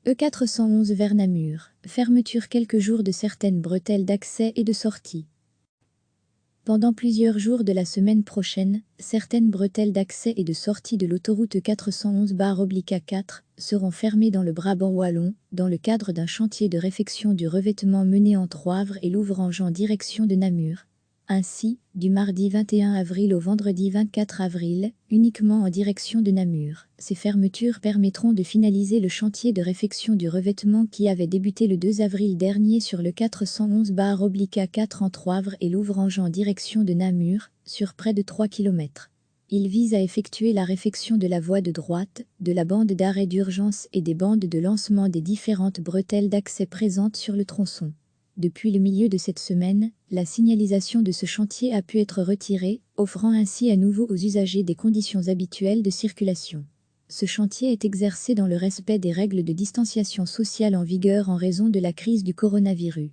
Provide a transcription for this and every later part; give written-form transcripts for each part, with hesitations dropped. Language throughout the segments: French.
E411 vers Namur, fermeture quelques jours de certaines bretelles d'accès et de sortie. Pendant plusieurs jours de la semaine prochaine, certaines bretelles d'accès et de sortie de l'autoroute E411/A4 seront fermées dans le Brabant wallon, dans le cadre d'un chantier de réfection du revêtement mené entre Wavre et Louvrange en direction de Namur. Ainsi, du mardi 21 avril au vendredi 24 avril, uniquement en direction de Namur. Ces fermetures permettront de finaliser le chantier de réfection du revêtement qui avait débuté le 2 avril dernier sur le 411/A4 entre Wavre et Louvrange en direction de Namur, sur près de 3 km. Il vise à effectuer la réfection de la voie de droite, de la bande d'arrêt d'urgence et des bandes de lancement des différentes bretelles d'accès présentes sur le tronçon. Depuis le milieu de cette semaine, la signalisation de ce chantier a pu être retirée, offrant ainsi à nouveau aux usagers des conditions habituelles de circulation. Ce chantier est exercé dans le respect des règles de distanciation sociale en vigueur en raison de la crise du coronavirus.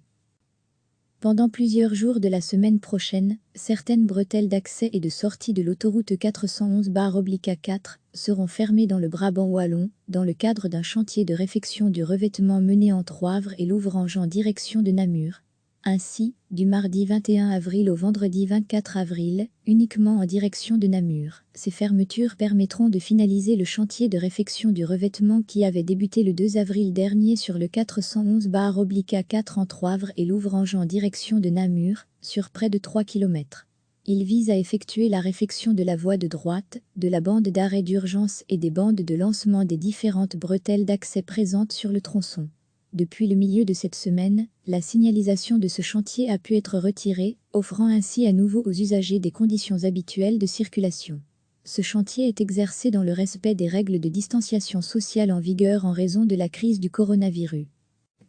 Pendant plusieurs jours de la semaine prochaine, certaines bretelles d'accès et de sortie de l'autoroute 411/A4 seront fermées dans le Brabant wallon, dans le cadre d'un chantier de réfection du revêtement mené entre Wavre et Louvrange en direction de Namur. Ainsi, du mardi 21 avril au vendredi 24 avril, uniquement en direction de Namur. Ces fermetures permettront de finaliser le chantier de réfection du revêtement qui avait débuté le 2 avril dernier sur le 411/A4 entre Wavre et Louvrange en direction de Namur, sur près de 3 km. Il vise à effectuer la réfection de la voie de droite, de la bande d'arrêt d'urgence et des bandes de lancement des différentes bretelles d'accès présentes sur le tronçon. Depuis le milieu de cette semaine, la signalisation de ce chantier a pu être retirée, offrant ainsi à nouveau aux usagers des conditions habituelles de circulation. Ce chantier est exercé dans le respect des règles de distanciation sociale en vigueur en raison de la crise du coronavirus.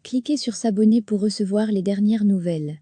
Cliquez sur s'abonner pour recevoir les dernières nouvelles.